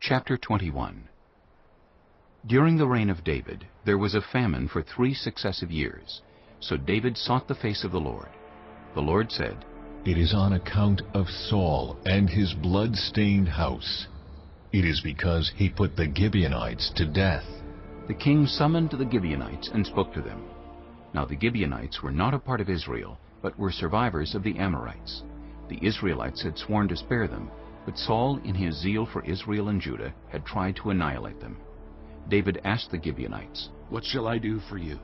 Chapter 21. During the reign of David, there was a famine for 3 successive years. So David sought the face of the Lord. The Lord said, "It is on account of Saul and his blood-stained house. It is because he put the Gibeonites to death." The king summoned the Gibeonites and spoke to them. Now the Gibeonites were not a part of Israel, but were survivors of the Amorites. The Israelites had sworn to spare them, but Saul, in his zeal for Israel and Judah, had tried to annihilate them. David asked the Gibeonites, "What shall I do for you?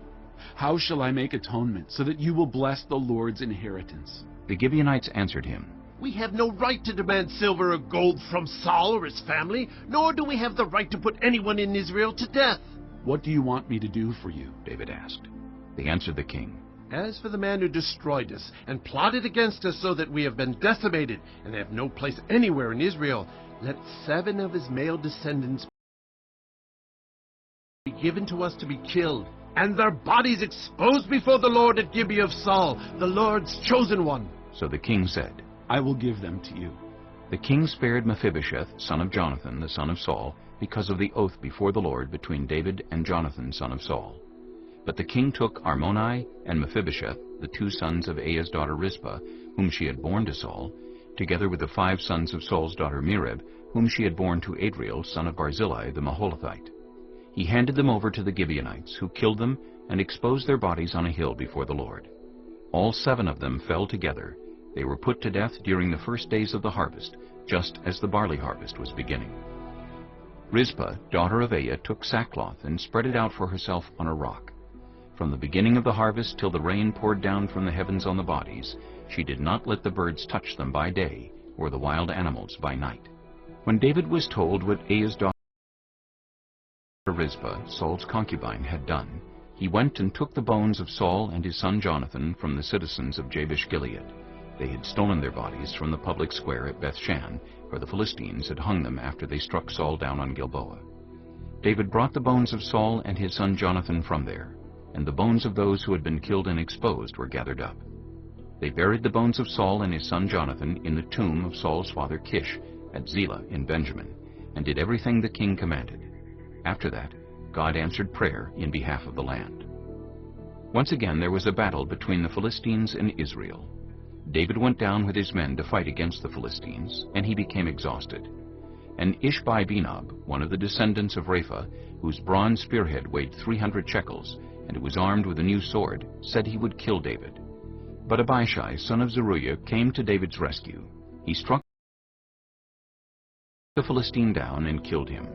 How shall I make atonement so that you will bless the Lord's inheritance?" The Gibeonites answered him, "We have no right to demand silver or gold from Saul or his family, nor do we have the right to put anyone in Israel to death." "What do you want me to do for you?" David asked. They answered the king, "As for the man who destroyed us and plotted against us so that we have been decimated and have no place anywhere in Israel, let 7 of his male descendants be given to us to be killed, and their bodies exposed before the Lord at Gibeah of Saul, the Lord's chosen one." So the king said, "I will give them to you." The king spared Mephibosheth, son of Jonathan, the son of Saul, because of the oath before the Lord between David and Jonathan, son of Saul. But the king took Armoni and Mephibosheth, the 2 sons of Aiah's daughter Rizpah, whom she had borne to Saul, together with the 5 sons of Saul's daughter Merib, whom she had borne to Adriel, son of Barzillai the Maholathite. He handed them over to the Gibeonites, who killed them and exposed their bodies on a hill before the Lord. All 7 of them fell together. They were put to death during the first days of the harvest, just as the barley harvest was beginning. Rizpah, daughter of Aiah, took sackcloth and spread it out for herself on a rock. From the beginning of the harvest till the rain poured down from the heavens on the bodies, she did not let the birds touch them by day, or the wild animals by night. When David was told what Aiah's daughter Rizpah, Saul's concubine, had done, he went and took the bones of Saul and his son Jonathan from the citizens of Jabesh-Gilead. They had stolen their bodies from the public square at Bethshan, where the Philistines had hung them after they struck Saul down on Gilboa. David brought the bones of Saul and his son Jonathan from there, and the bones of those who had been killed and exposed were gathered up. They buried the bones of Saul and his son Jonathan in the tomb of Saul's father Kish at Zelah in Benjamin, and did everything the king commanded. After that, God answered prayer in behalf of the land. Once again there was a battle between the Philistines and Israel. David went down with his men to fight against the Philistines, and he became exhausted. And Ishbi-Benob, one of the descendants of Rapha, whose bronze spearhead weighed 300 shekels, and who was armed with a new sword, said he would kill David. But Abishai, son of Zeruiah, came to David's rescue. He struck the Philistine down and killed him.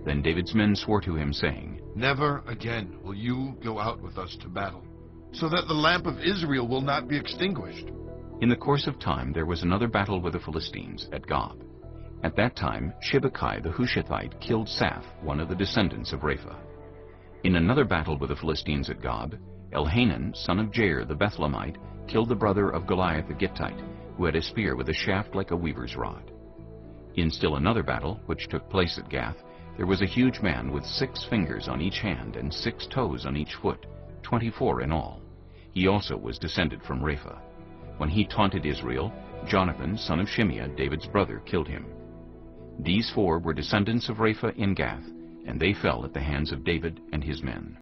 Then David's men swore to him, saying, "Never again will you go out with us to battle, so that the lamp of Israel will not be extinguished." In the course of time there was another battle with the Philistines at Gob. At that time Shibbekai the Hushathite killed Saph, one of the descendants of Rapha. In another battle with the Philistines at Gob, Elhanan, son of Jair the Bethlehemite, killed the brother of Goliath the Gittite, who had a spear with a shaft like a weaver's rod. In still another battle, which took place at Gath, there was a huge man with 6 fingers on each hand and 6 toes on each foot, 24 in all. He also was descended from Rapha. When he taunted Israel, Jonathan, son of Shimeah, David's brother, killed him. These 4 were descendants of Rapha in Gath, and they fell at the hands of David and his men.